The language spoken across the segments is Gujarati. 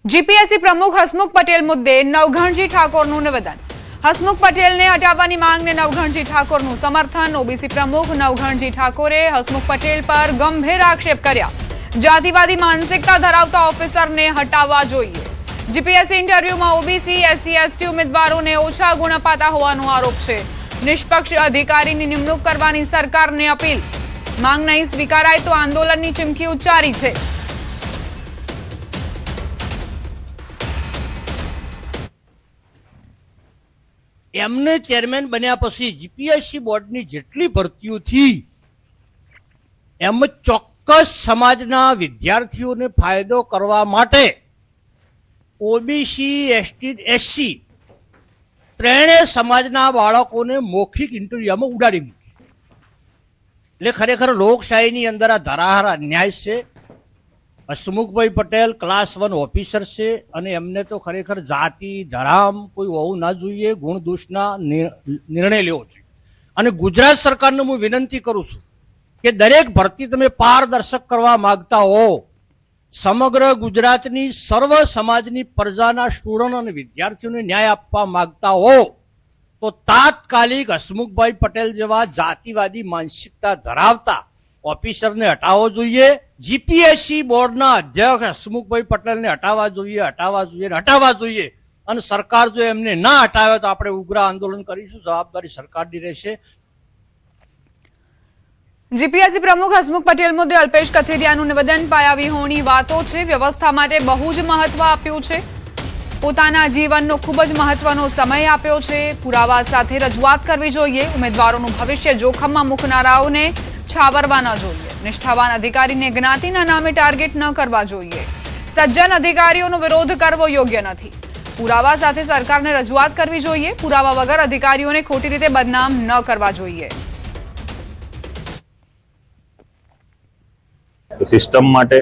જીપીએસસી પ્રમુખ હસમુખ પટેલ મુદ્દે નવઘણજી ઠાકોરનું નિવેદન। હસમુખ પટેલને હટાવવાની માંગને નવઘણજી ઠાકોરનું સમર્થન। ઓબીસી પ્રમુખ નવઘણજી ઠાકોરે હસમુખ પટેલ પર ગંભીર આક્ષેપ કર્યા। જાતિવાદી માનસિકતા ધરાવતા ઓફિસરને હટાવવા જોઈએ। જીપીએસસી ઇન્ટરવ્યુમાં ઓબીસી એસસી એસટી ઉમેદવારોને ઓછા ગુણ અપાતા હોવાનો આરોપ છે। નિષ્પક્ષ અધિકારીની નિમણૂક કરવાની સરકારને અપીલ। માંગ નહીં સ્વીકારાય તો આંદોલનની ચીમકી ઉચ્ચારી છે। એમને ચેરમેન બન્યા પછી જીપીએસસી બોર્ડની જેટલી ભરતીઓ થી એમ ચોક્કસ સમાજના વિદ્યાર્થીઓને ફાયદો કરવા માટે ઓબીસી એસટી એસસી ત્રણેય સમાજના બાળકોને મૌખિક ઇન્ટરવ્યુમાં ઉડાડી મૂકી। એટલે ખરેખર લોકશાહીની અંદર આ ધરાહાર અન્યાય છે। હસમુખભાઈ પટેલ ક્લાસ 1 ઓફિસર છે અને એમને તો ખરેખર જાતિ ધરામ કોઈ હોવું ના જોઈએ, ગુણ દોષના નિર્ણય લેવો જોઈએ। અને ગુજરાત સરકારને હું વિનંતી કરું છું કે દરેક ભરતી તમે પારદર્શક કરવા માંગતા હો, સમગ્ર ગુજરાતની સર્વ સમાજની પ્રજાના સ્ટુડન્ટ અને વિદ્યાર્થીઓને ન્યાય આપવા માંગતા હો તો તાત્કાલિક હસમુખભાઈ પટેલ જેવા જાતિવાદી માનસિકતા ધરાવતા ઓફિસરને હટાવવો જોઈએ। જીપીએસસી બોર્ડના અધ્યક્ષ હસમુખભાઈ પટેલને હટાવવા જોઈએ। અને સરકાર જો એમને ના હટાવે તો આપણે ઉગ્ર આંદોલન કરીશું। જવાબદારી સરકારની રહેશે। જીપીએસસી પ્રમુખ હસમુખ પટેલ મુદ્દે અલ્પેશ કથિરિયાનું નિવેદન પાયાવિહોણી વાતો છે। વ્યવસ્થા માટે બહુ જ મહત્વ આપ્યું છે। પોતાના જીવનનો ખૂબ જ મહત્વનો સમય આપ્યો છે। પુરાવા સાથે રજૂઆત કરવી જોઈએ। ઉમેદવારોનું ભવિષ્ય જોખમમાં મૂકનારાઓને છાવરવા ન જોઈએ। નિષ્ઠાવાન અધિકારીને જ્ઞાતિના નામે ટાર્ગેટ ન કરવા જોઈએ। સજ્જન અધિકારીઓનો વિરોધ કરવો યોગ્ય નથી। પુરાવા સાથે સરકારને રજૂઆત કરવી જોઈએ। પુરાવા વગર અધિકારીઓને ખોટી રીતે બદનામ ન કરવા જોઈએ। સિસ્ટમ માટે,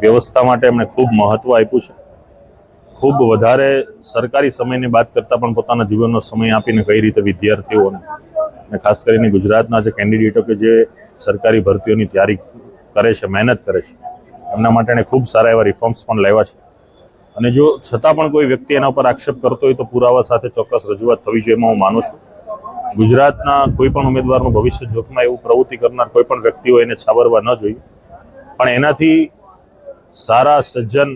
વ્યવસ્થા માટે એમણે ખૂબ મહત્વ આપ્યું છે। ખૂબ વધારે સરકારી સમયની વાત કરતા પણ પોતાના જીવનનો સમય આપીને કઈ રીતે વિદ્યાર્થીઓને અને ખાસ કરીને ગુજરાતના જે કેન્ડિડેટો કે જે સરકારી ભરતીઓની તૈયારી કરે છે, મહેનત કરે છે, એમના માટે એણે ખૂબ સારા એવા રિફોર્મ્સ પણ લાવ્યા છે। અને જો છતાં પણ કોઈ વ્યક્તિ એના ઉપર આક્ષેપ કરતો હોય તો પુરાવા સાથે ચોક્કસ રજૂઆત થવી જોઈએ એમાં હું માનું છું। ગુજરાતના કોઈ પણ ઉમેદવારનું ભવિષ્ય જોખમાં એવું પ્રવૃત્તિ કરનાર કોઈ પણ વ્યક્તિઓ એને છાવરવા ન જોઈએ। પણ એનાથી સારા સજ્જન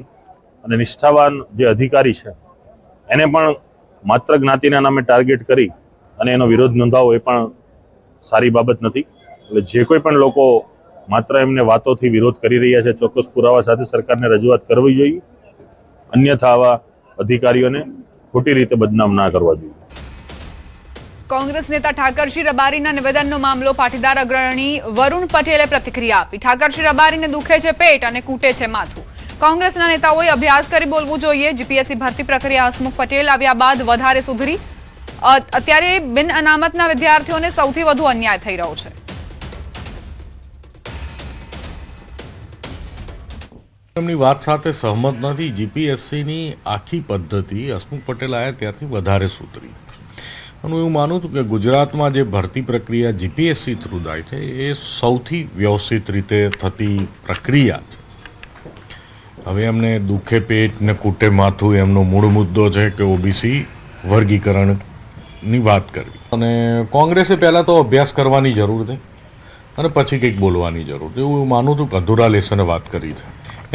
અને નિષ્ઠાવાન જે અધિકારી છે એને પણ માત્ર જ્ઞાતિના નામે ટાર્ગેટ કરી અને એનો વિરોધ નોંધાવો એ પણ સારી બાબત નથી। એટલે જે કોઈ પણ લોકો માત્ર એમને વાતોથી વિરોધ કરી રહ્યા છે ચોક્કસ પુરાવા સાથે સરકારને રજૂઆત કરવી જોઈએ। અન્યથા આવા અધિકારીઓને ખોટી રીતે બદનામ ના કરવા જોઈએ। કોંગ્રેસ નેતા ઠાકરસિંહ રબારીના નિવેદનનો મામલો પાટીદાર અગ્રણી વરુણ પટેલે પ્રતિક્રિયા આપી। ઠાકરસિંહ રબારીને દુખે છે પેટ અને કૂટે છે માથું। કોંગ્રેસના નેતાઓએ અભ્યાસ કરી બોલવું જોઈએ। જીપીએસસી ભરતી પ્રક્રિયા હસમુખ પટેલ આવ્યા બાદ વધારે સુધરી। અત્યારે બિન અનામતના વિદ્યાર્થીઓને સૌથી વધુ અન્યાય થઈ રહ્યો છે। એમની વાત સાથે સહમત નથી। જીપીએસસીની આખી પદ્ધતિ હસમુખ પટેલ આવ્યા ત્યારથી વધારે સુધરી। અને હું માનું છું કે ગુજરાતમાં જે ભરતી પ્રક્રિયા જીપીએસસી થ્રુ થાય છે એ સૌથી વ્યવસ્થિત રીતે થતી પ્રક્રિયા છે। હવે એમને દુખે પેટ ને કૂટે માથું એમનો મૂળ મુદ્દો છે કે ઓબીસી વર્ગીકરણની વાત કરવી। અને કોંગ્રેસે પહેલાં તો અભ્યાસ કરવાની જરૂર છે અને પછી કંઈક બોલવાની જરૂર છે। હું માનું છું કે અધૂરા લેસને વાત કરી છે।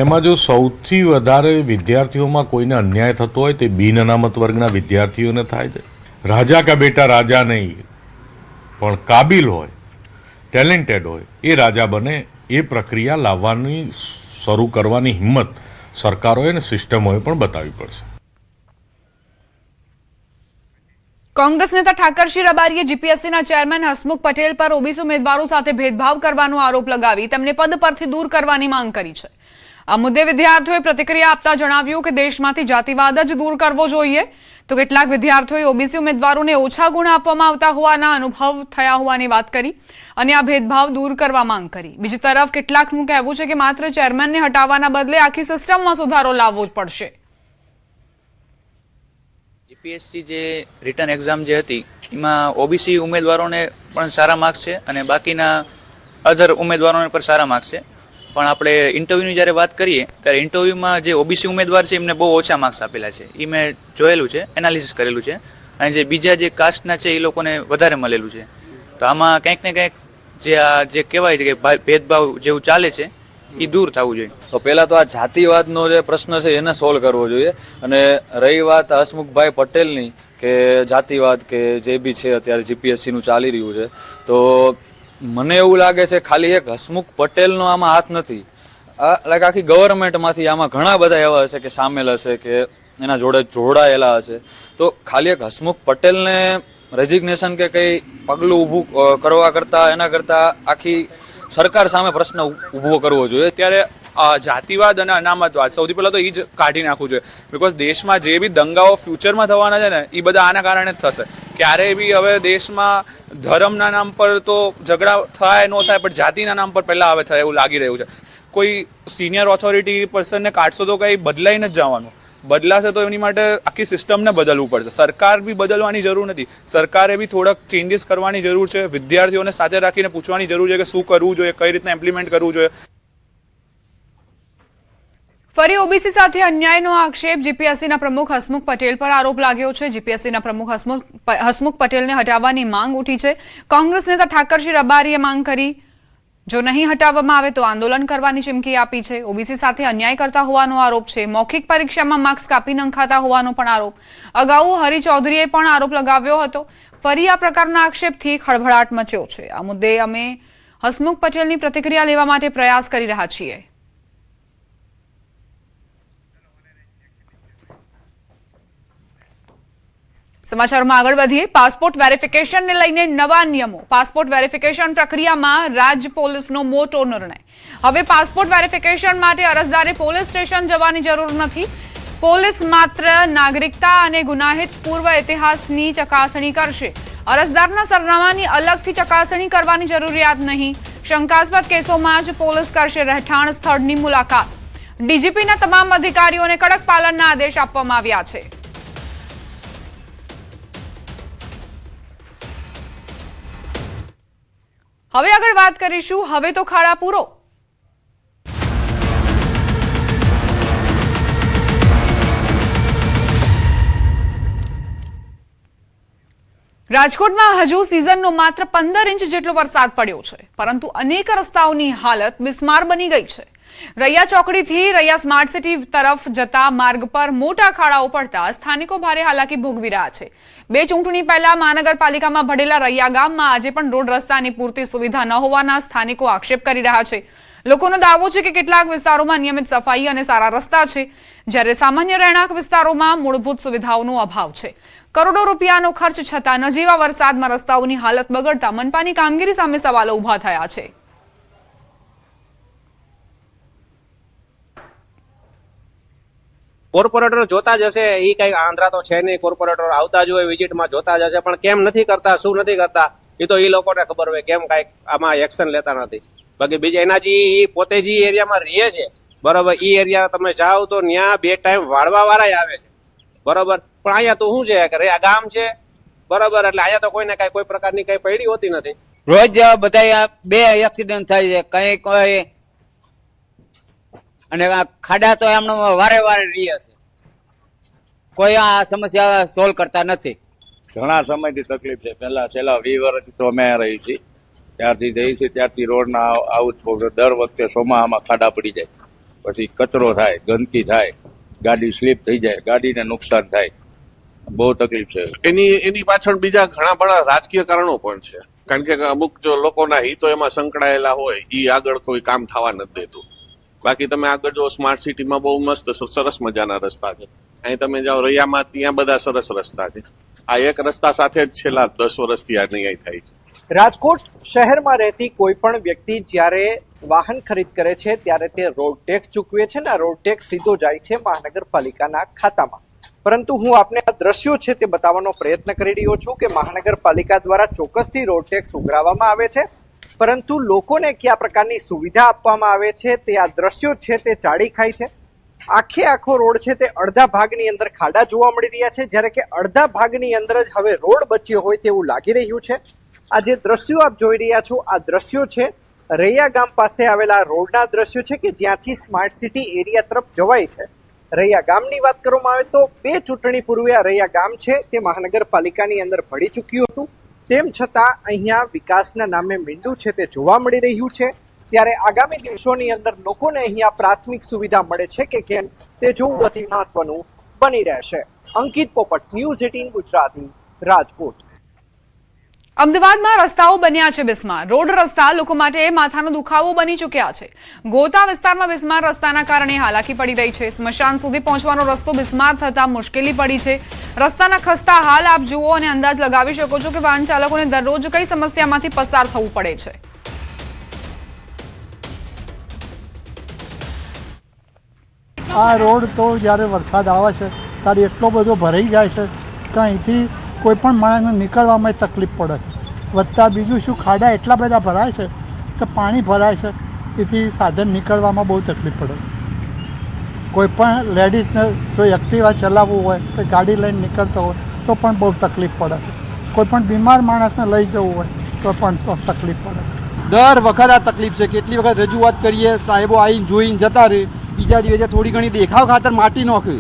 એમાં જો સૌથી વધારે વિદ્યાર્થીઓમાં કોઈને અન્યાય થતો હોય તે બિન અનામત વર્ગના વિદ્યાર્થીઓને થાય છે। રાજા કા બેટા રાજા નહીં પણ કાબિલ હોય, ટેલેન્ટેડ હોય એ રાજા બને એ પ્રક્રિયા લાવવાની શરૂ કરવાની હિંમત સરકારોએ અને સિસ્ટમોએ પણ બતાવવી પડશે। કોંગ્રેસ નેતા ઠાકરસિંહ રબારીએ જીપીએસસીના ચેરમેન હસમુખ પટેલ પર ઓબીસી ઉમેદવારો સાથે ભેદભાવ કરવાનો આરોપ લગાવી તેમને પદ પરથી દૂર કરવાની માંગ કરી છે। આ મુદ્દે વિદ્યાર્થીઓએ પ્રતિક્રિયા આપતા જણાવ્યું કે દેશમાંથી જાતિવાદ જ દૂર કરવો જોઈએ। તો કેટલાક વિદ્યાર્થીઓએ ઓબીસી ઉમેદવારોને ઓછા ગુણ આપવામાં આવતા હોવાના અનુભવ થયા હોવાની વાત કરી અને આ ભેદભાવ દૂર કરવા માંગ કરી। બીજી તરફ કેટલાકનું કહેવું છે કે માત્ર ચેરમેનને હટાવવાના બદલે આખી સિસ્ટમમાં સુધારો લાવવો જ પડશે। જીપીએસસી જે રિટર્ન એક્ઝામ જે હતી એમાં ઓબીસી ઉમેદવારોને પણ સારા માર્ક્સ છે અને બાકીના અધર ઉમેદવારોને પણ સારા માર્ક્સ છે। પણ આપણે ઇન્ટરવ્યૂની જ્યારે વાત કરીએ ત્યારે ઇન્ટરવ્યૂમાં જે ઓબીસી ઉમેદવાર છે એમને બહુ ઓછા માર્ક્સ આપેલા છે. એ મેં જોયેલું છે, એનાલિસિસ કરેલું છે. અને જે બીજા જે કાસ્ટના છે એ લોકોને વધારે મળેલું છે. તો આમાં કંઈક ને કંઈક જે કહેવાય છે કે ભેદભાવ જેવું ચાલે છે એ દૂર થવું જોઈએ. તો પહેલાં તો આ જાતિવાદનો જે પ્રશ્ન છે એને સોલ્વ કરવો જોઈએ. અને રહી વાત હસમુખભાઈ પટેલની કે જાતિવાદ કે જે બી છે અત્યારે જીપીએસસીનું ચાલી રહ્યું છે, તો મને એવું લાગે છે ખાલી એક હસમુખ પટેલનો આમાં હાથ નથી. લાઈક આખી ગવર્મેન્ટમાંથી આમાં ઘણા બધા એવા હશે કે સામેલ હશે કે એના જોડે જોડાયેલા હશે. તો ખાલી એક હસમુખ પટેલને રેઝિગ્નેશન કે કંઈ પગલું ઊભું કરવા કરતાં એના કરતાં આખી સરકાર સામે પ્રશ્ન ઊભો કરવો જોઈએ. અત્યારે જાતિવાદ અને અનામતવાદ સૌથી પહેલાં તો એ જ કાઢી નાખવું જોઈએ. બિકોઝ દેશમાં જે બી દંગાઓ ફ્યુચરમાં થવાના છે ને એ બધા આના કારણે જ થશે. ક્યારેય બી હવે દેશમાં ધર્મના નામ પર તો ઝઘડા થાય ન થાય, પણ જાતિના નામ પર પહેલાં હવે થાય એવું લાગી રહ્યું છે. કોઈ સિનિયર ઓથોરિટી પર્સનને કાઢશો તો કંઈ બદલાઈને જ જવાનું. બદલાશે તો એની માટે આખી સિસ્ટમને બદલવું પડશે. સરકાર બી બદલવાની જરૂર નથી, સરકારે બી થોડાક ચેન્જીસ કરવાની જરૂર છે. વિદ્યાર્થીઓને સાથે રાખીને પૂછવાની જરૂર છે કે શું કરવું જોઈએ, કઈ રીતના ઇમ્પ્લિમેન્ટ કરવું જોઈએ. ફરી ઓબીસી સાથે અન્યાયનો આક્ષેપ જીપીએસસીના પ્રમુખ હસમુખ પટેલ પર આરોપ લાગ્યો છે. જીપીએસસીના પ્રમુખ હસમુખ પટેલને હટાવવાની માંગ ઉઠી છે. કોંગ્રેસ નેતા ઠાકરસિંહ રબારીએ માંગ કરી, જો નહીં હટાવવામાં આવે તો આંદોલન કરવાની ચીમકી આપી છે. ઓબીસી સાથે અન્યાય કરતા હોવાનો આરોપ છે. મૌખિક પરીક્ષામાં માર્ક્સ કાપી નંખાતા હોવાનો પણ આરોપ. અગાઉ હરી ચૌધરીએ પણ આરોપ લગાવ્યો હતો. ફરી આ પ્રકારના આક્ષેપથી ખળભળાટ મચ્યો છે. આ મુદ્દે અમે હસમુખ પટેલની પ્રતિક્રિયા લેવા માટે પ્રયાસ કરી રહ્યા છીએ. સમાચારમાં આગળ વધીએ. પાસપોર્ટ વેરિફિકેશનને લઈને નવા નિયમો. પાસપોર્ટ વેરિફિકેશન પ્રક્રિયામાં રાજ્ય પોલીસનો મોટો નિર્ણય. હવે પાસપોર્ટ વેરિફિકેશન માટે અરજદારે પોલીસ સ્ટેશન જવાની જરૂર નથી. પોલીસ માત્ર નાગરિકતા અને ગુનાહિત પૂર્વ ઇતિહાસની ચકાસણી કરશે. અરજદારના સરનામાની અલગથી ચકાસણી કરવાની જરૂરિયાત નહીં. શંકાસ્પદ કેસોમાં જ પોલીસ કરશે રહેઠાણ સ્થળની મુલાકાત. ડીજીપીના તમામ અધિકારીઓને કડક પાલનના આદેશ આપવામાં આવ્યા છે. હવે આગળ વાત કરીશું. હવે તો ખાડા પૂરો. રાજકોટમાં હજુ સિઝનનો માત્ર 15 ઇંચ જેટલો વરસાદ પડ્યો છે, પરંતુ અનેક રસ્તાઓની હાલત બિસ્માર બની ગઈ છે. રૈયા ચોકડીથી રૈયા સ્માર્ટ સિટી તરફ જતા માર્ગ પર મોટા ખાડાઓ પડતા સ્થાનિકો ભારે હાલાકી ભોગવી રહ્યા છે. 2 ચૂંટણી પહેલા મહાનગરપાલિકામાં ભળેલા રૈયા ગામમાં આજે પણ રોડ રસ્તાની પૂરતી સુવિધા ન હોવાના સ્થાનિકો આક્ષેપ કરી રહ્યા છે. લોકોનો દાવો છે કે કેટલાક વિસ્તારોમાં નિયમિત સફાઈ અને સારા રસ્તા છે, જ્યારે સામાન્ય રહેણાંક વિસ્તારોમાં મૂળભૂત સુવિધાઓનો અભાવ છે. કરોડો રૂપિયાનો ખર્ચ છતાં નજીવા વરસાદમાં રસ્તાઓની હાલત બગડતા મનપાની કામગીરી સામે સવાલો ઉભા થયા છે. કોર્પોરેટર જોતા જ હશે, એ કઈ આંધ્રા તો છે નહીં. કોર્પોરેટર આવતા જ હોય, વિઝિટમાં જોતા જ હશે, પણ કેમ નથી કરતા, શું નથી કરતા, એ તો એ લોકોને ખબર હોય. કેમ કઈક આમાં એક્શન લેતા નથી. બાકી બીજા એના જે પોતે જે એરિયામાં રહે છે, બરોબર, એ એરિયા તમે જાઓ તો ત્યાં 2 ટાઈમ વાળવા વાળા આવે છે, બરોબર. પણ અહીંયા તો શું છે કે આ ગામ છે, બરોબર, એટલે અહીંયા તો કોઈને કઈ કોઈ પ્રકારની કઈ પૈડી હોતી નથી. રોજ બધા 2 એક્સિડન્ટ થાય છે, કોઈ અને ખાડા તો એમનો વારે વારે રહે છે. કોઈ આ સમસ્યા સોલ્વ કરતા નથી. ઘણા સમયથી તકલીફ છે. છેલ્લા 20 વર્ષથી તો અમે રહી છીએ, ત્યારથી જઈએ છીએ, ત્યારથી રોડના આવું જ દર વખતે ચોમાસામાં ખાડા પડી જાય, પછી કચરો થાય, ગંદકી થાય, ગાડી સ્લીપ થઈ જાય, ગાડીને નુકસાન થાય, બહુ તકલીફ છે. એની પાછળ બીજા ઘણા બધા રાજકીય કારણો પણ છે. કારણ કે અમુક જો લોકોના હિતો એમાં સંકળાયેલા હોય, એ આગળ કોઈ કામ થવા નથી દેતું. બાકી તમે આગળ જો સ્માર્ટ સિટીમાં બહુ મસ્ત સરસ મજાના રસ્તા છે. અહીં તમે જાઓ રૈયામાં, ત્યાં બધા સરસ રસ્તા છે. આ એક રસ્તા સાથે જ છેલ્લા 10 વર્ષથી આ ન્યાય થાય છે. રાજકોટ શહેરમાં રહેતી કોઈ પણ વ્યક્તિ જ્યારે વાહન ખરીદ કરે છે ત્યારે તે રોડ ટેક્સ ચૂકવે છે ને રોડ ટેક્સ સીધો જાય છે મહાનગરપાલિકાના ખાતામાં. પરંતુ હું આપને આ દ્રશ્યો છે તે બતાવવાનો પ્રયત્ન કરી રહ્યો છું કે મહાનગરપાલિકા દ્વારા ચોક્કસથી રોડ ટેક્સ ઉઘરાવવામાં આવે છે, પરંતુ લોકોને કયા પ્રકારની સુવિધા આપવામાં આવે છે તે આ દ્રશ્યો છે તે ચાળી ખાય છે. આખો રોડ છે તે અડધા ભાગની અંદર ખાડા જોવા મળી રહ્યા છે, જ્યારે કે અડધા ભાગની અંદર જ હવે રોડ બચ્યો હોય તેવું લાગી રહ્યું છે. આ જે દ્રશ્યો આપ જોઈ રહ્યા છો, આ દ્રશ્યો છે રૈયા ગામ પાસે આવેલા રોડના દ્રશ્યો છે કે જ્યાંથી સ્માર્ટ સિટી એરિયા તરફ જવાય છે. રૈયા ગામની વાત કરવામાં આવે તો 2 ચૂંટણી પૂર્વે આ રૈયા ગામ છે તે મહાનગરપાલિકાની અંદર ભળી ચૂક્યું હતું. તેમ છતાં અહીંયા વિકાસના નામે મીંડું છે તે જોવા મળી રહ્યું છે. ત્યારે આગામી દિવસોની અંદર લોકોને અહીંયા પ્રાથમિક સુવિધા મળે છે કે કેમ તે જોવું અતિ મહત્વનું બની રહેશે. અંકિત પોપટ, ન્યૂઝ 18 ગુજરાતી, રાજકોટ. અમદાવાદમાં રસ્તાઓ બન્યા છે બિસ્માર. રોડ રસ્તા લોકો માટે માથાનો દુખાવો બની ચૂક્યા છે. ગોતા વિસ્તારમાં બિસ્માર રસ્તાના કારણે હાલાકી પડી રહી છે. સ્મશાન સુધી પહોંચવાનો રસ્તો બિસ્માર થતા મુશ્કેલી પડી છે. રસ્તાના ખસ્તા હાલ આપ જુઓ અને અંદાજ લગાવી શકો છો કે વાહન ચાલકોને દરરોજ કઈ સમસ્યામાંથી પસાર થવું પડે છે. આ રોડ તો જ્યારે વરસાદ આવે છે ત્યારે એટલો બધો ભરાઈ જાય છે કે અહીંથી કોઈ પણ માણસને નીકળવામાં તકલીફ પડે છે. વત્તા બીજું શું, ખાડા એટલા બધા ભરાય છે કે પાણી ભરાય છે, તેથી સાધન નીકળવામાં બહુ તકલીફ પડે. કોઈ પણ લેડીઝને જો એક્ટિવા ચલાવવું હોય કે ગાડી લઈને નીકળતો હોય તો પણ બહુ તકલીફ પડે છે. કોઈ પણ બીમાર માણસને લઈ જવું હોય તો પણ તકલીફ પડે. દર વખત આ તકલીફ છે. કેટલી વખત રજૂઆત કરીએ, સાહેબો આવીને જોઈને જતા રહે, બીજા દિવસે થોડી ઘણી દેખાવ ખાતર માટી નાખે,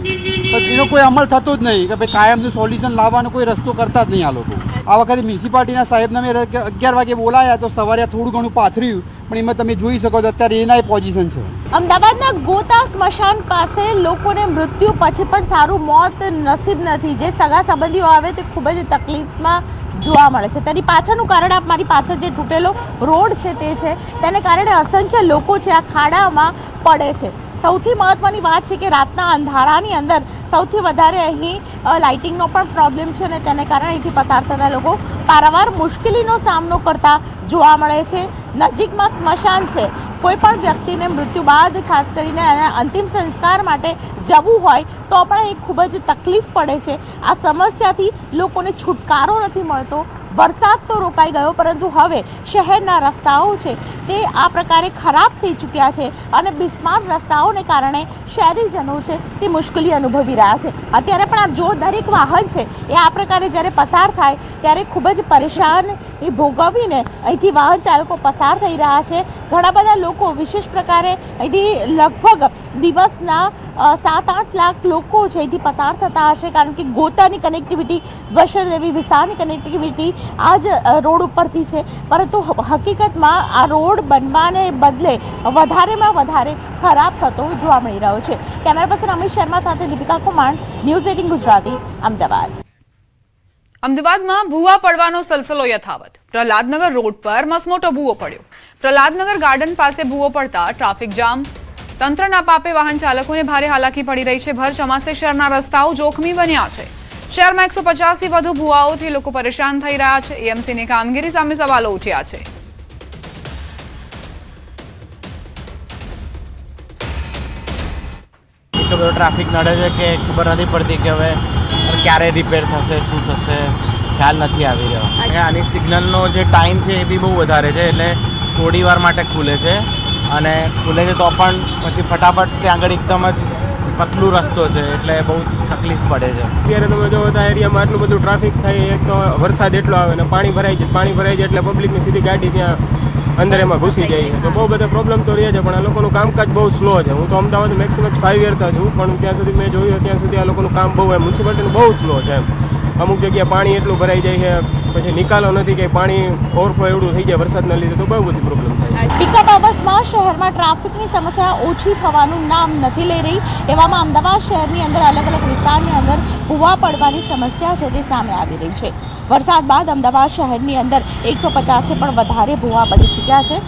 પણ એનો કોઈ અમલ થતો જ નહીં કે ભાઈ કાયમનું સોલ્યુશન લાવવાનો કોઈ રસ્તો કરતા જ નહીં આ લોકો. આ વખતે મ્યુનિસિપાલિટીના સાહેબને મેં 11 વાગે બોલાયા તો સવારે થોડું ઘણું પાથર્યું, પણ એમાં તમે જોઈ શકો છો અત્યારે એના પોઝિશન છે. અમદાવાદના ગોતા સ્મશાન પાસે લોકોને મૃત્યુ પછી પણ સારું મોત નસીબ નથી. જે સગા સંબંધીઓ આવે તે ખૂબ જ તકલીફમાં જોવા મળે છે. તેની પાછળનું કારણ આપ મારી પાછળ જે તૂટેલો રોડ છે તે છે. તેને કારણે અસંખ્ય લોકો છે આ ખાડામાં પડે છે. સૌથી મહત્વની વાત છે કે રાતના અંધારાની અંદર સૌથી વધારે અહીં લાઇટિંગનો પણ પ્રોબ્લેમ છે અને તેને કારણે અહીંથી પસાર થતા લોકો પારાવાર મુશ્કેલીનો સામનો કરતા જોવા મળે છે. નજીકમાં સ્મશાન છે. કોઈ પણ વ્યક્તિને મૃત્યુ બાદ ખાસ કરીને અંતિમ સંસ્કાર માટે જવું હોય તો પણ એ ખૂબ જ તકલીફ પડે છે. આ સમસ્યાથી લોકોને છુટકારો નથી મળતો. વરસાદ તો રોકાઈ ગયો, પરંતુ હવે શહેરના રસ્તાઓ છે તે આ પ્રકારે ખરાબ થઈ ચૂક્યા છે અને બિસ્માર રસ્તાઓને કારણે શહેરીજનો છે તે મુશ્કેલી અનુભવી રહ્યા છે. અત્યારે પણ આપ જો દરેક વાહન છે એ આ પ્રકારે જ્યારે પસાર થાય ત્યારે ખૂબ જ પરેશાન એ ભોગવીને અહીંથી વાહન ચાલકો પસાર થઈ રહ્યા છે. ઘણા બધા લોકો વિશેષ પ્રકારે અહીંથી લગભગ દિવસના 7-8 લાખ લોકો છે અહીંથી પસાર થતા હશે, કારણ કે ગોતાની કનેક્ટિવિટી, વૈષ્ણોદેવી વિસ્તારની કનેક્ટિવિટી આ જ રોડ ઉપરથી છે. પરંતુ હકીકતમાં આ રોડ બનવાને બદલે વધારેમાં વધારે ખરાબ થતો જોવા મળી રહ્યો છે. કેમેરા પર્સન અમિત શર્મા સાથે દીપિકા કુમાર, ન્યૂઝ 18 ગુજરાતી, અમદાવાદ. અમદાવાદમાં ભૂવા પડવાનો સિલસિલો યથાવત. પ્રહલાદનગર રોડ પર મસમોટો ભૂવો પડ્યો. પ્રહલાદનગર ગાર્ડન પાસે ભૂવો પડતા ટ્રાફિક જામ. તંત્રના પાપે વાહન ચાલકોને ભારે હાલાકી પડી રહી છે. ભર ચોમાસે શહેરના રસ્તાઓ જોખમી બન્યા છે. શહેરમાં 150 થી વધુ ભૂવાઓથી લોકો પરેશાન થઈ રહ્યા છે. એએમસીની કામગીરી સામે સવાલો ઉઠ્યા છે. એટલો બધો ટ્રાફિક નડે છે કે ખબર નથી પડતી કે હવે ક્યારે રિપેર થશે, શું થશે, ખ્યાલ નથી આવી રહ્યો. આની સિગ્નલનો જે ટાઈમ છે એ બી બહુ વધારે છે, એટલે થોડી વાર માટે ખુલે છે અને ખુલે છે તો પણ પછી ફટાફટ ત્યાં આગળ એકદમ જ પતલું રસ્તો છે, એટલે બહુ તકલીફ પડે છે. અત્યારે તમે જો બધા એરિયામાં આટલું બધું ટ્રાફિક થાય, એક તો વરસાદ એટલો આવે ને પાણી ભરાઈ જાય એટલે પબ્લિકની સીધી ગાડી ત્યાં અંદર એમાં ઘૂસી જાય છે. તો બહુ બધા પ્રોબ્લેમ તો રહે છે, પણ આ લોકોનું કામકાજ બહુ સ્લો છે. હું તો અમદાવાદ મેક્સિમમ 5 યર છું, પણ ત્યાં સુધી મેં જોયું ત્યાં સુધી આ લોકોનું કામ બહુ મ્યુનિસિપાલિટીનું બહુ સ્લો છે. અમુક જગ્યાએ પાણી એટલું ભરાઈ જાય છે, પછી નિકાલો નથી કે પાણી ઓવરફ્લો એવડું થઈ જાય વરસાદના લીધે, તો બહુ બધી પ્રોબ્લેમ થાય. પિકઅપ અવર્સમાં શહેરમાં ટ્રાફિકની સમસ્યા ઓછી થવાનું નામ નથી લઈ રહી. એવામાં અમદાવાદ શહેરની અંદર અલગ અલગ વિસ્તારની અંદર ભૂવા પડવાની સમસ્યા છે તે સામે આવી રહી છે. વરસાદ બાદ અમદાવાદ શહેરની અંદર 150થી પણ વધારે ભૂવા પડી ચૂક્યા છે.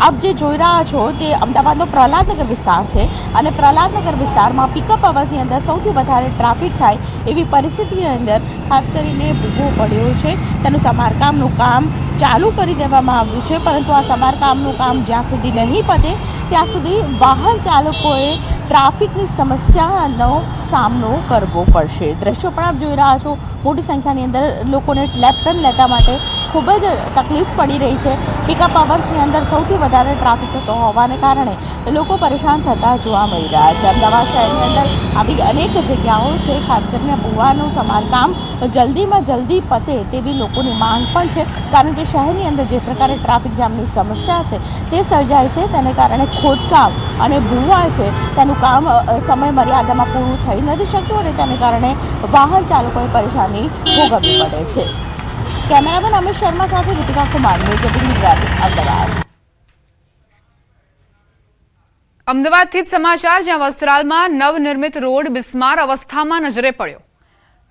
આપ જે જોઈ રહ્યા છો તે અમદાવાદનો પ્રહલાદનગર વિસ્તાર છે અને પ્રહલાદનગર વિસ્તારમાં પિકઅપ અવર્સની અંદર સૌથી વધારે ટ્રાફિક થાય એવી પરિસ્થિતિની અંદર ખાસ કરીને ભૂવો પડ્યો છે. તેનું સમારકામનું કામ ચાલુ કરી દેવામાં આવ્યું છે, પરંતુ આ સમારકામનું કામ જ્યાં સુધી નહીં પતે ત્યાં સુધી વાહન ચાલકોએ ટ્રાફિકની સમસ્યાનો સામનો કરવો પડશે. દ્રશ્યો પણ આપ જોઈ રહ્યા છો, મોટી સંખ્યાની અંદર લોકોને લેફ્ટ ટર્ન લેતા માટે ખૂબ જ તકલીફ પડી રહી છે. પિકઅપ અવર્સની અંદર સૌથી વધારે ટ્રાફિક થતો હોવાને કારણે લોકો પરેશાન થતા જોવા મળી રહ્યા છે. અમદાવાદ શહેરની અંદર આવી અનેક જગ્યાઓ છે, ખાસ કરીને ભૂવાનું સમારકામ જલ્દીમાં જલ્દી પતે તેવી લોકોની માંગ પણ છે, કારણ કે શહેરની અંદર જે પ્રકારે ટ્રાફિક જામની સમસ્યા છે તે સર્જાય છે, તેને કારણે ખોદકામ અને ભૂવા છે તેનું કામ સમય મર્યાદામાં પૂરું થઈ નથી શકતું અને તેને કારણે વાહન ચાલકોએ પરેશાની ભોગવવી પડે છે. કેમેરામેન અમિત શર્મા સાથે દીપિકા કુમાર, ન્યૂઝ 18 ગુજરાતી, અમદાવાદ. અમદાવાદથી જ સમાચાર, જ્યાં વસ્ત્રાલમાં નવનિર્મિત રોડ બિસ્માર અવસ્થામાં નજરે પડ્યો.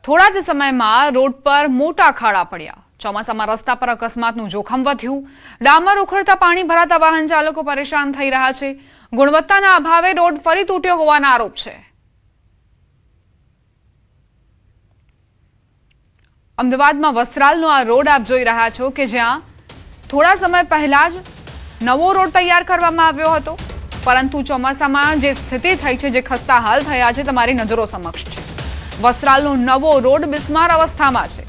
થોડા જ સમયમાં રોડ પર મોટા ખાડા પડ્યા. ચોમાસામાં રસ્તા પર અકસ્માતનું જોખમ વધ્યું. ડામર ઉખડતા પાણી ભરાતા વાહન ચાલકો પરેશાન થઈ રહ્યા છે. ગુણવત્તાના અભાવે રોડ ફરી તૂટ્યો હોવાના આરોપ છે. અમદાવાદમાં વસ્ત્રાલનો આ રોડ આપ જોઈ રહ્યા છો કે જ્યાં થોડા સમય પહેલા જ નવો રોડ તૈયાર કરવામાં આવ્યો હતો, પરંતુ ચોમાસામાં જે સ્થિતિ થઈ છે, જે ખસ્તા હાલ થયા છે, તમારી નજરો સમક્ષ છે. વસ્ત્રાલનો નવો રોડ બિસ્માર અવસ્થામાં છે.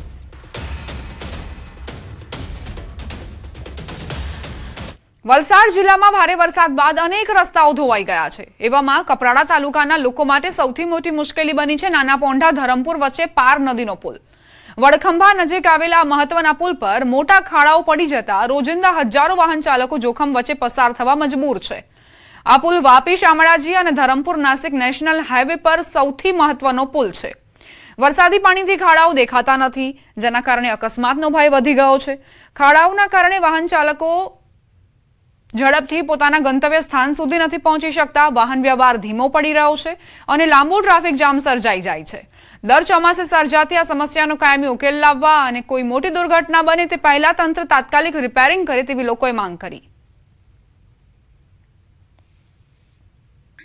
વલસાડ જિલ્લામાં ભારે વરસાદ બાદ અનેક રસ્તાઓ ધોવાઈ ગયા છે. એવામાં કપરાડા તાલુકાના લોકો માટે સૌથી મોટી મુશ્કેલી બની છે નાના પોંઢા ધરમપુર વચ્ચે પાર નદીનો પુલ. વડખંભા નજીક આવેલા મહત્વના પુલ પર મોટા ખાડાઓ પડી જતા રોજિંદા હજારો વાહન ચાલકો જોખમ વચ્ચે પસાર થવા મજબૂર છે. આ પુલ વાપી, શામળાજી અને ધરમપુર નાસિક નેશનલ હાઈવે પર સૌથી મહત્વનો પુલ છે. વરસાદી પાણીથી ખાડાઓ દેખાતા નથી, જેના કારણે અકસ્માતનો ભય વધી ગયો છે. ખાડાઓના કારણે વાહન ચાલકો ઝડપથી પોતાના ગંતવ્ય સ્થાન સુધી નથી પહોંચી શકતા. વાહન વ્યવહાર ધીમો પડી રહ્યો છે અને લાંબુ ટ્રાફિક જામ સર્જાઈ જાય છે. દર ચોમાસે સર્જાતી આ સમસ્યાનો કાયમી ઉકેલ લાવવા અને કોઈ મોટી દુર્ઘટના બને તે પહેલા તંત્ર તાત્કાલિક રિપેરિંગ કરે તેવી લોકોએ માંગ કરી.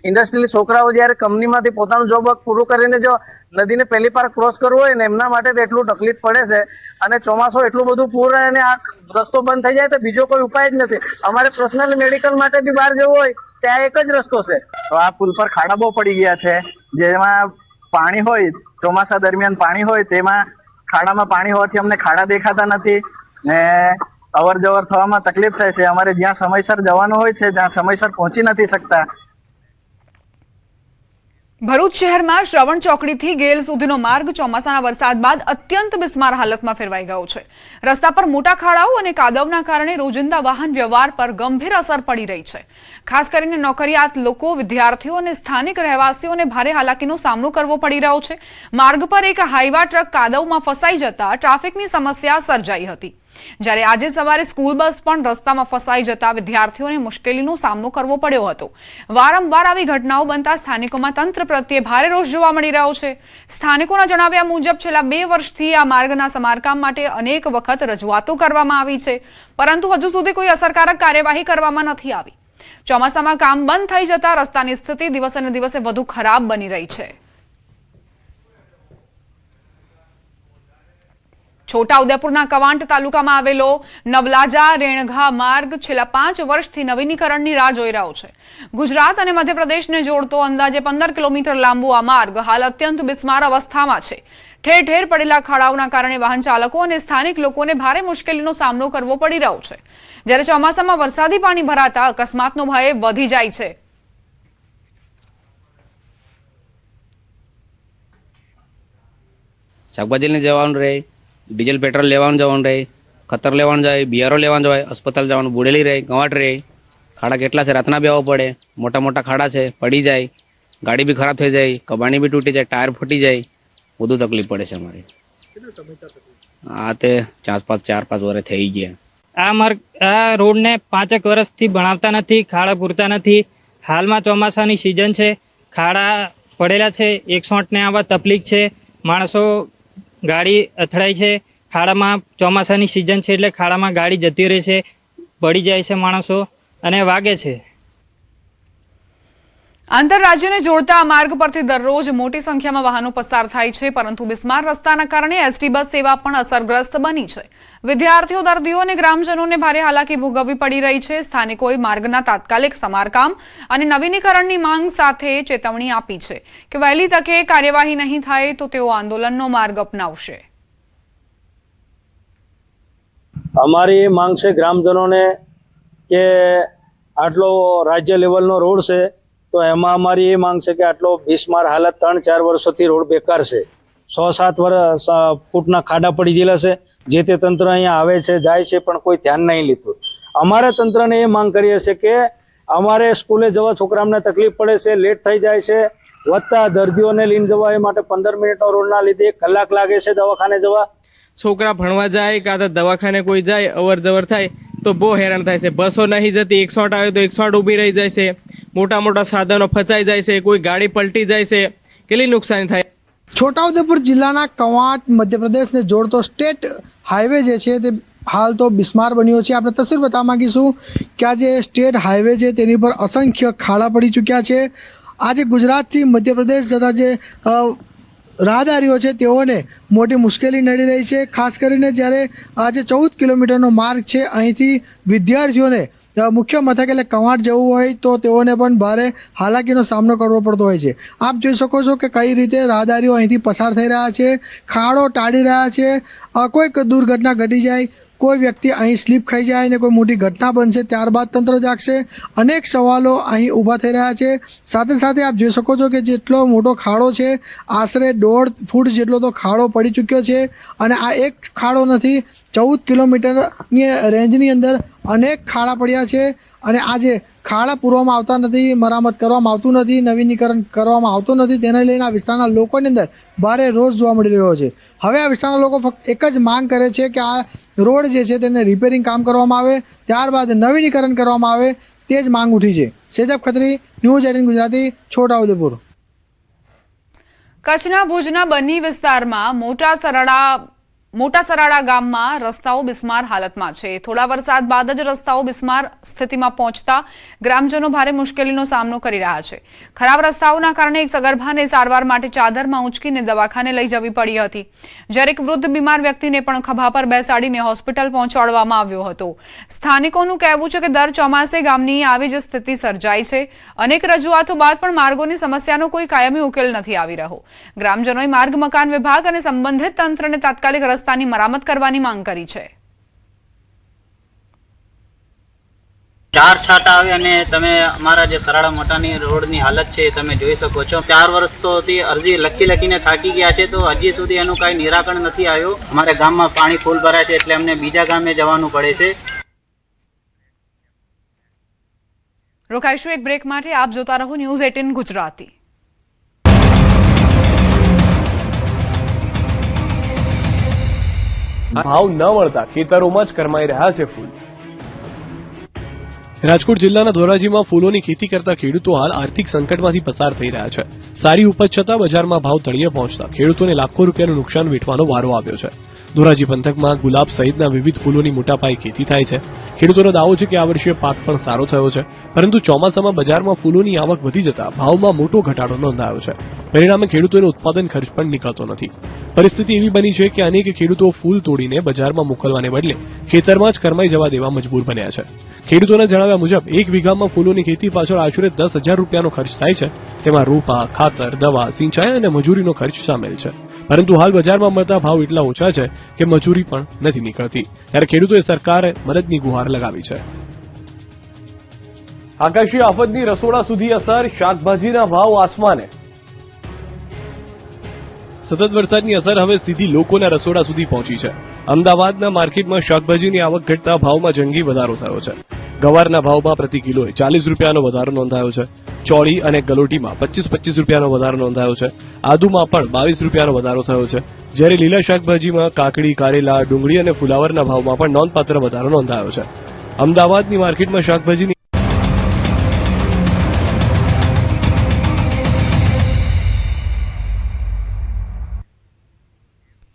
ઇન્ડસ્ટ્રીયલ છોકરાઓ જ્યારે કંપનીમાંથી પોતાનું જોબ વર્ક પૂરું કરીને જો નદીને પહેલી પાર ક્રોસ કરવું હોય ને એમના માટે તો એટલું તકલીફ પડે છે. અને ચોમાસું એટલું બધું પૂર રહે અને આ રસ્તો બંધ થઈ જાય તો બીજો કોઈ ઉપાય જ નથી. અમારે પર્સનલ મેડિકલ માટે બી બહાર જવું હોય ત્યાં એક જ રસ્તો છે. તો આ પુલ પર ખાડા બહુ પડી ગયા છે. જેમાં પાણી હોય, ચોમાસા દરમિયાન પાણી હોય, તેમાં ખાડામાં પાણી હોવાથી અમને ખાડા દેખાતા નથી ને અવર જવર થવામાં તકલીફ થાય છે. અમારે જ્યાં સમયસર જવાનું હોય છે ત્યાં સમયસર પહોંચી નથી શકતા. ભરૂચ શહેરમાં શ્રવણ ચોકડીથી ગેલ સુધીનો માર્ગ ચોમાસાના વરસાદ બાદ અત્યંત બિસ્માર હાલતમાં ફેરવાઈ ગયો છે. રસ્તા પર મોટા ખાડાઓ અને કાદવના કારણે રોજિંદા વાહન વ્યવહાર પર ગંભીર અસર પડી રહી છે. ખાસ કરીને નોકરિયાત લોકો, વિદ્યાર્થીઓ અને સ્થાનિક રહેવાસીઓને ભારે હાલાકીનો સામનો કરવો પડી રહ્યો છે. માર્ગ પર એક હાઈવા ટ્રક કાદવમાં ફસાઈ જતા ટ્રાફિકની સમસ્યા સર્જાઈ હતી. જ્યારે આજે સવારે સ્કૂલ બસ પણ રસ્તામાં ફસાઈ જતા વિદ્યાર્થીઓને મુશ્કેલીનો સામનો કરવો પડ્યો હતો. વારંવાર આવી ઘટનાઓ બનતા સ્થાનિકોમાં તંત્ર પ્રત્યે ભારે રોષ જોવા મળી રહ્યો છે. સ્થાનિકોના જણાવ્યા મુજબ છેલ્લા 2 વર્ષથી આ માર્ગના સમારકામ માટે અનેક વખત રજૂઆતો કરવામાં આવી છે, પરંતુ હજુ સુધી કોઈ અસરકારક કાર્યવાહી કરવામાં નથી આવી. ચોમાસામાં કામ બંધ થઈ જતા રસ્તાની સ્થિતિ દિવસે ને દિવસે વધુ ખરાબ બની રહી છે. છોટાઉદેપુરના કવાંટ તાલુકામાં આવેલો નવલાજા રેણઘા માર્ગ છેલ્લા 5 વર્ષથી નવીનીકરણની રાહ જોઈ રહ્યો છે. ગુજરાત અને મધ્યપ્રદેશને જોડતો અંદાજે 15 કિલોમીટર લાંબો આ માર્ગ હાલ અત્યંત બિસ્માર અવસ્થામાં છે. ઠેર ઠેર પડેલા ખાડાઓના કારણે વાહન ચાલકો અને સ્થાનિક લોકોને ભારે મુશ્કેલીનો સામનો કરવો પડી રહ્યો છે. જ્યારે ચોમાસામાં વરસાદી પાણી ભરાતા અકસ્માતનો ભય વધી જાય છે. શાકભાજી લઈને જવાનું રહે, ડીઝલ પેટ્રોલ લેવાનું જવાનું રહે, ખતર લેવાનું જાય, બિયારો લેવાનું જાય, અસ્પતાલ જવાનું, બુડેલી રહે, ગવાટ રહે. ખાડા કેટલા છે, રાતના બી આવવું પડે. મોટા મોટા ખાડા છે, પડી જાય, ગાડી બી ખરાબ થઈ જાય, કબાણી બી તૂટી જાય, ટાયર ફૂટી જાય, બધું તકલીફ પડે છે અમારે. આ તે 4-5 વર્ષ થઈ ગયા. આ રોડને 5 વર્ષથી બનાવતા નથી, ખાડા પૂરતા નથી. હાલમાં ચોમાસાની સિઝન છે, ખાડા પડેલા છે, 108 ને આવવા તકલીફ છે. માણસો ગાડી અથડાય છે. ખાડામાં ચોમાસાની સિઝન છે એટલે ખાડામાં ગાડી જતી રહે છે, પડી જાય છે માણસો અને વાગે છે. આંતરરાજ્યને જોડતા આ માર્ગ પરથી દરરોજ મોટી સંખ્યામાં વાહનો પસાર થાય છે, પરંતુ બિસ્માર રસ્તાના કારણે એસટી બસ સેવા પણ અસરગ્રસ્ત બની છે. વિદ્યાર્થીઓ, દર્દીઓ અને ગ્રામજનોને ભારે હાલાકી ભોગવવી પડી રહી છે. સ્થાનિકોએ માર્ગના તાત્કાલિક સમારકામ અને નવીનીકરણની માંગ સાથે ચેતવણી આપી છે કે વહેલી તકે કાર્યવાહી નહીં થાય તો તેઓ આંદોલનનો માર્ગ અપનાવશે. અમારી એ માંગ છે ગ્રામજનોને કે આટલો રાજ્ય લેવલનો રોડ છે તો એમાં અમારી એ માંગ છે કે આટલો બિસ્માર હાલત 3-4 વર્ષોથી રોડ બેકાર છે. 6-7 ફૂટના ખાડા પડી ગયેલા છે. જે તે તંત્ર અહીંયા આવે છે જાય છે પણ કોઈ ધ્યાન નહીં લીધું. અમારે તંત્રને એ માંગ કરીએ છીએ કે અમારે સ્કૂલે જવા છોકરાઓને તકલીફ પડે છે, લેટ થઈ જાય છે. વધતા દર્દીઓને લઈને જવા એ માટે 15 મિનિટનો રોડના લીધે 1 કલાક લાગે છે દવાખાને જવા. છોકરા ભણવા જાય કાં તો દવાખાને કોઈ જાય અવર જવર થાય તો બહુ હેરાન થાય છે. બસો નહીં જતી, 108 આવે તો 108 ઊભી રહી જાય છે. મોટા મોટા સાધનો ફસાઈ જાય છે, કોઈ ગાડી પલટી જાય છે, કેટલી નુકસાન થાય. છોટાઉદેપુર જિલ્લાના કવાંટ મધ્યપ્રદેશને જોડતો સ્ટેટ હાઈવે જે છે તે હાલ તો બિસ્માર બન્યો છે. આપણે તસવીર બતાવવા માંગીશું કે આ જે સ્ટેટ હાઈવે છે તેની પર અસંખ્ય ખાડા પડી ચૂક્યા છે. આજે ગુજરાતથી મધ્યપ્રદેશ જતા જે રાહદારીઓ છે તેઓને મોટી મુશ્કેલી નડી રહી છે. ખાસ કરીને જ્યારે આ જે 14 કિલોમીટરનો માર્ગ છે અહીંથી વિદ્યાર્થીઓને મુખ્ય મથક એટલે કવાંટ જવું હોય તો તેઓને પણ ભારે હાલાકીનો સામનો કરવો પડતો હોય છે. આપ જોઈ શકો છો કે કઈ રીતે રાહદારીઓ અહીંથી પસાર થઈ રહ્યા છે, ખાડો ટાળી રહ્યા છે. કોઈક દુર્ઘટના ઘટી જાય, કોઈ વ્યક્તિ અહીં સ્લીપ ખાઈ જાય ને કોઈ મોટી ઘટના બનશે ત્યારબાદ તંત્ર જાગશે. અનેક સવાલો અહીં ઊભા થઈ રહ્યા છે. સાથે સાથે આપ જોઈ શકો છો કે જેટલો મોટો ખાડો છે, આશરે 1.5 ફૂટ જેટલો તો ખાડો પડી ચૂક્યો છે. અને આ એક ખાડો નથી, 14 કિલોમીટરની રેન્જની અંદર અનેક ખાડા પડ્યા છે. અને આજે ખાડા પૂરવામાં આવતા નથી, મરામત કરવામાં આવતું નથી, નવીનીકરણ કરવામાં આવતું નથી. તેને લઈને આ વિસ્તારના લોકોની અંદર ભારે રોષ જોવા મળી રહ્યો છે. હવે આ વિસ્તારના લોકો ફક્ત એક જ માંગ કરે છે કે આ રોડ જે છે તેને રિપેરિંગ કામ કરવામાં આવે, ત્યારબાદ નવીનીકરણ કરવામાં આવે, તે જ માંગ ઉઠી છે. સેજબ ખત્રી, ન્યૂઝ 18 ગુજરાતી, છોટાઉદેપુર. કચ્છના ભુજના બન્ની વિસ્તારમાં મોટા સરાડા ગામમાં રસ્તાઓ બિસ્માર હાલતમાં છે. થોડા વરસાદ બાદ જ રસ્તાઓ બિસ્માર સ્થિતિમાં પહોંચતા ગ્રામજનો ભારે મુશ્કેલીનો સામનો કરી રહ્યા છે. ખરાબ રસ્તાઓના કારણે એક સગર્ભાને સારવાર માટે ચાદરમાં ઊંચકીને દવાખાને લઈ જવી પડી હતી, જ્યારે એક વૃદ્ધ બીમાર વ્યક્તિને પણ ખભા પર બેસાડીને હોસ્પિટલ પહોંચાડવામાં આવ્યો હતો. સ્થાનિકોનું કહેવું છે કે દર ચોમાસે ગામની આવી જ સ્થિતિ સર્જાય છે. અનેક રજૂઆતો બાદ પણ માર્ગોની સમસ્યાનો કોઈ કાયમી ઉકેલ નથી આવી રહ્યો. ગ્રામજનોએ માર્ગ મકાન વિભાગ અને સંબંધિત તંત્રને તાત્કાલિક રસ્તાની મરામત કરવાની માંગ કરી છે. 4 છાંટા આવે અને તમે અમારા જે સરાડા મોટાની રોડની હાલત છે તમે જોઈ શકો છો. 4 વર્ષોથી અરજી લખીને થાકી ગયા છે તો હજી સુધી એનું કાંઈ નિરાકરણ નથી આવ્યું. અમારે ગામમાં પાણી ફૂલ ભરાય છે એટલે અમને બીજા ગામે જવાનું પડે છે. રોકાઈશું એક બ્રેક માટે. આપ જોતા રહો ન્યૂઝ 18 ગુજરાતી. ભાવ ન મળતા ખેતરોમાં જ કરમાઈ રહ્યા છે ફૂલ. રાજકોટ જિલ્લાના ધોરાજીમાં ફૂલોની ખેતી કરતા ખેડૂતો હાલ આર્થિક સંકટમાંથી પસાર થઈ રહ્યા છે. સારી ઉપજ છતાં બજારમાં ભાવ તળિયે પહોંચતા ખેડૂતોને લાખો રૂપિયાનું નુકસાન વેઠવાનો વારો આવ્યો છે. ધોરાજી પંથકમાં ગુલાબ સહિતના વિવિધ ફૂલોની મોટા પાયે ખેતી થાય છે. ખેડૂતોનો દાવો છે કે આ વર્ષે પાક પણ સારો થયો છે, પરંતુ ચોમાસામાં બજારમાં ફૂલોની આવક વધી જતા ભાવમાં મોટો ઘટાડો નોંધાયો છે. પરિણામે ખેડૂતોનો ઉત્પાદન ખર્ચ પણ નીકળતો નથી. પરિસ્થિતિ એવી બની છે કે અનેક ખેડૂતો ફૂલ તોડીને બજારમાં મોકલવાને બદલે ખેતરમાં જ કરમાઈ જવા દેવા મજબૂર બન્યા છે. ખેડૂતોના જણાવ્યા મુજબ 1 વીઘામાં ફૂલોની ખેતી પાછળ આશરે 10,000 રૂપિયાનો ખર્ચ થાય છે. તેમાં રોપા, ખાતર, દવા, સિંચાઈ અને મજૂરીનો ખર્ચ સામેલ છે. પરંતુ હાલ બજારમાં મળતા ભાવ એટલા ઓછા છે કે મજૂરી પણ નથી નીકળતી. ત્યારે ખેડૂતોએ સરકારે મદદની ગુહાર લગાવી છે. આકાશી આફતની રસોડા સુધી અસર, શાકભાજીના ભાવ આસમાને. સતત વરસાદની અસર હવે સીધી લોકોના રસોડા સુધી પહોંચી છે. અમદાવાદના માર્કેટમાં શાકભાજીની આવક ઘટતા ભાવમાં જંગી વધારો થયો છે. ગવારના ભાવમાં પ્રતિ કિલોએ 40 રૂપિયાનો વધારો નોંધાયો છે. ચોળી અને ગલોટીમાં 25 રૂપિયાનો વધારો નોંધાયો છે. આદુમાં પણ 22 રૂપિયાનો વધારો થયો છે. જ્યારે લીલા શાકભાજીમાં કાકડી, કારેલા, ડુંગળી અને ફુલાવરના ભાવમાં પણ નોંધપાત્ર વધારો નોંધાયો છે. અમદાવાદની માર્કેટમાં શાકભાજીની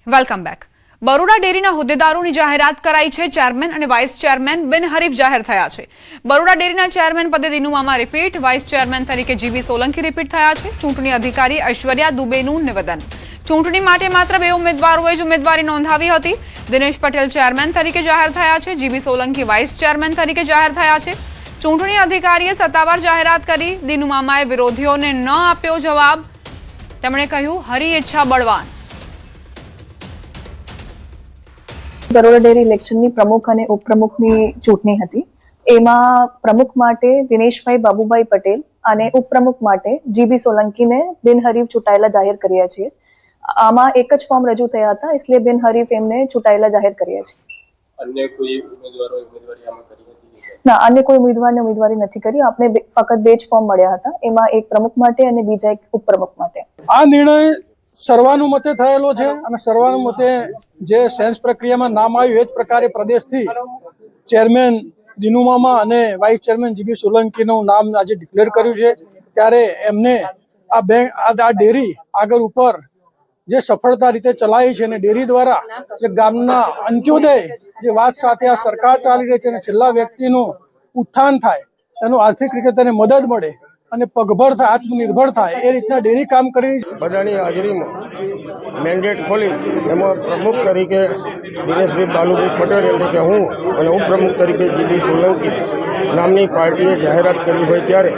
વેલકમ બેક. બરોડા ડેરીના હોદ્દેદારોની જાહેરાત કરાઈ છે. ચેરમેન અને વાઇસ ચેરમેન બિનહરીફ જાહેર થયા છે. બરોડા ડેરીના ચેરમેન પદે દિનુ મામા રિપીટ, વાઇસ ચેરમેન તરીકે જીવી સોલંકી રિપીટ થયા છે. ચૂંટણી અધિકારી ઐશ્વર્યા દુબેનું નિવેદન. ચૂંટણી માટે માત્ર 2 ઉમેદવારોએ જ ઉમેદવારી નોંધાવી હતી. દિનેશ પટેલ ચેરમેન તરીકે જાહેર થયા છે. જીવી સોલંકી વાઇસ ચેરમેન તરીકે જાહેર થયા છે. ચૂંટણી અધિકારીએ સત્તાવાર જાહેરાત કરી. દિનુ મામાએ વિરોધીઓને ન આપ્યો જવાબ. તેમણે કહ્યું, હરી ઈચ્છા બળવાન. બરોડા ડેરી ઇલેક્શનની પ્રમુખ અને ઉપપ્રમુખની ચૂંટણી હતી. એમાં પ્રમુખ માટે દિનેશભાઈ બાબુભાઈ પટેલ અને ઉપપ્રમુખ માટે જીબી સોલંકીને બિનહરીફ ચૂંટાયેલા જાહેર કર્યા છે. આમાં એક જ ફોર્મ રજૂ થયા હતા, એટલે બિનહરીફ એમને ચૂંટાયેલા જાહેર કર્યા છે. અન્ય કોઈ ઉમેદવારી આમાં કરી હતી? ના, અન્ય કોઈ ઉમેદવારને ઉમેદવારી નથી કરી. આપણે ફક્ત 2 જ ફોર્મ મળ્યા હતા, એમાં એક પ્રમુખ માટે અને બીજા એક ઉપપ્રમુખ માટે. આ નિર્ણય સર્વાનુમતે થયેલો છે અને સર્વાનુમતે જે સેન્સ પ્રક્રિયામાં નામ આવ્યું એ જ પ્રકારે પ્રદેશથી ચેરમેન દિનુ મામા અને વાઇસ ચેરમેન જીબી સોલંકીનું નામ આજે ડિક્લેર કર્યું છે. ત્યારે એમને આ ડેરી આગળ ઉપર જે સફળતા રીતે ચલાવી છે અને ડેરી દ્વારા જે ગામના અંત્યોદય જે વાત સાથે આ સરકાર ચાલી રહી છે અને છેલ્લા વ્યક્તિનું ઉત્થાન થાય, એનું આર્થિક રીતે તેને મદદ મળે અને પગભર થાય, આત્મનિર્ભર થાય, એ રીતના ડેરી કામ કરી રહી છે. બધાની હાજરીમાં મેન્ડેટ ખોલી એમાં પ્રમુખ તરીકે દિનેશભાઈ બાલુભાઈ પટેલ એટલે કે હું અને ઉપપ્રમુખ તરીકે જીબી સોલંકી નામની પાર્ટીએ જાહેરાત કરી હોય ત્યારે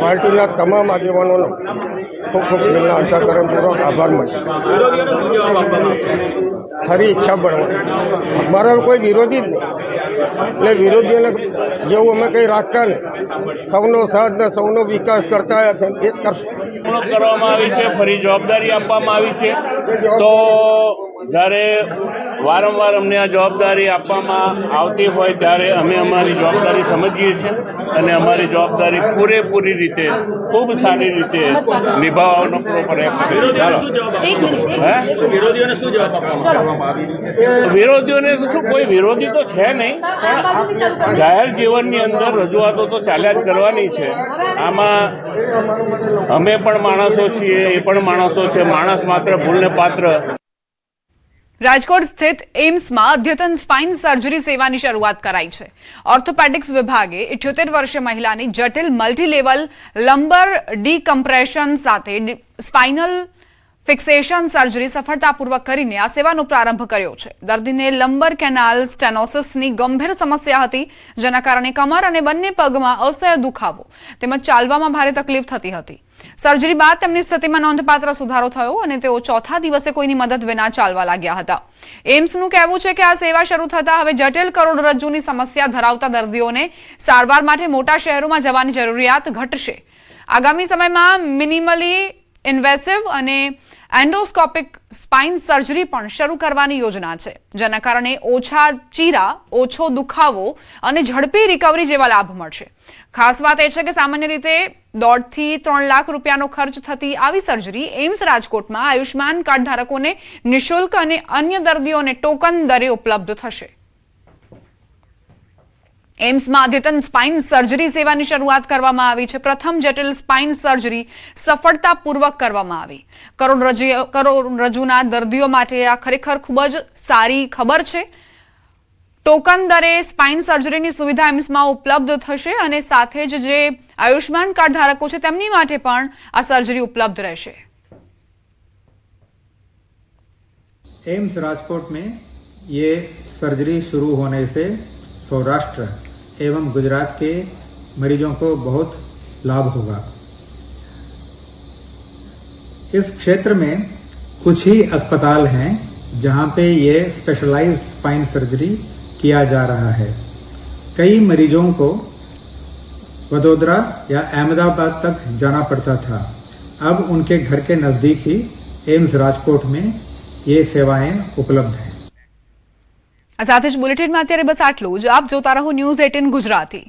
પાર્ટીના તમામ આગેવાનોનો ખૂબ ખૂબ દિલના અંતઃકરણપૂર્વક આભાર માન્યો. ખરી ઈચ્છા બળવા મારો કોઈ વિરોધી જ નહીં, એટલે વિરોધીઓને જેવું અમે કંઈ રાખતા નહીં, સૌનો સાથ ને સૌનો વિકાસ કરતા આવ્યા છે એ જ કરશું. કરવામાં આવી છે, ફરી જવાબદારી આપવામાં આવી છે. તો જ્યારે વારંવાર અમને આ જવાબદારી આપવામાં આવતી હોય ત્યારે અમે અમારી જવાબદારી સમજીએ છીએ અને અમારી જવાબદારી પૂરેપૂરી રીતે ખૂબ સારી રીતે નિભાવવાનો પૂરો પ્રયત્ન કરીએ. વિરોધીઓને શું જવાબ આપવામાં આવ્યો? વિરોધીઓને શું, કોઈ વિરોધી તો છે નહીં, પણ જાહેર જીવનની અંદર રજૂઆતો તો ચાલ્યા જ કરવાની છે. આમાં અમે પણ માણસો છીએ, એ પણ માણસો છે. માણસ માત્ર ભૂલને પાત્ર. રાજકોટ સ્થિત એમ્સમાં અદ્યતન સ્પાઇન સર્જરી સેવાની શરૂઆત કરાઈ છે. ઓર્થોપેડિક્સ વિભાગે 78 વર્ષીય મહિલાની જટિલ મલ્ટીલેવલ લંબર ડીકમ્પ્રેશન સાથે સ્પાઇનલ ફિક્સેશન સર્જરી સફળતાપૂર્વક કરીને આ સેવાનો પ્રારંભ કર્યો છે. દર્દીને લંબર કેનાલ સ્ટેનોસિસની ગંભીર સમસ્યા હતી, જેના કારણે કમર અને બંને પગમાં અસહ્ય દુખાવો તેમજ ચાલવામાં ભારે તકલીફ થતી હતી. સર્જરી બાદ તેમની સ્થિતિમાં નોંધપાત્ર સુધારો થયો અને તેઓ ચોથા દિવસે કોઈની મદદ વિના ચાલવા લાગ્યા હતા. એમ્સનું કહેવું છે કે આ સેવા શરૂ થતાં હવે જટિલ કરોડરજ્જુની સમસ્યા ધરાવતા દર્દીઓને સારવાર માટે મોટા શહેરોમાં જવાની જરૂરિયાત ઘટશે. આગામી સમયમાં મિનિમલી ઇન્વેસિવ અને એન્ડોસ્કોપિક સ્પાઇન સર્જરી પણ શરૂ કરવાની યોજના છે, જેના કારણે ઓછા ચીરા, ઓછો દુખાવો અને ઝડપી રિકવરી જેવા લાભ મળશે. ખાસ વાત એ છે કે સામાન્ય રીતે 1.5 થી 3 લાખ રૂપિયાનો ખર્ચ થતી આવી સર્જરી એમ્સ રાજકોટમાં આયુષ્માન કાર્ડ ધારકોને નિઃશુલ્ક અને અન્ય દર્દીઓને ટોકન દરે ઉપલબ્ધ થશે. એમ્સમાં અદ્યતન સ્પાઇન સર્જરી સેવાની શરૂઆત કરવામાં આવી છે. પ્રથમ જટિલ સ્પાઇન સર્જરી સફળતાપૂર્વક કરવામાં આવી. કરોડરજ્જુના દર્દીઓ માટે આ ખરેખર ખૂબ જ સારી ખબર છે. ટોકન દરે સ્પાઇન સર્જરીની સુવિધા એમ્સમાં ઉપલબ્ધ થશે અને સાથે જ જે આયુષ્માન કાર્ડ ધારકો છે તેમની માટે પણ આ સર્જરી ઉપલબ્ધ રહેશે. एम्स राजकोट में ये सर्जरी शुरू होने से सौराष्ट्र एवं गुजरात के मरीजों को बहुत लाभ होगा. इस क्षेत्र में कुछ ही अस्पताल हैं जहां पे ये स्पेशलाइज्ड स्पाइन सर्जरी किया जा रहा है. कई मरीजों को वडोदरा या अहमदाबाद तक जाना पड़ता था. अब उनके घर के नजदीक ही एम्स राजकोट में ये सेवाएं उपलब्ध हैं. આ સાથે જ બુલેટિનમાં અત્યારે બસ આટલું જ. આપ જોતા રહો ન્યૂઝ 18 ગુજરાતી.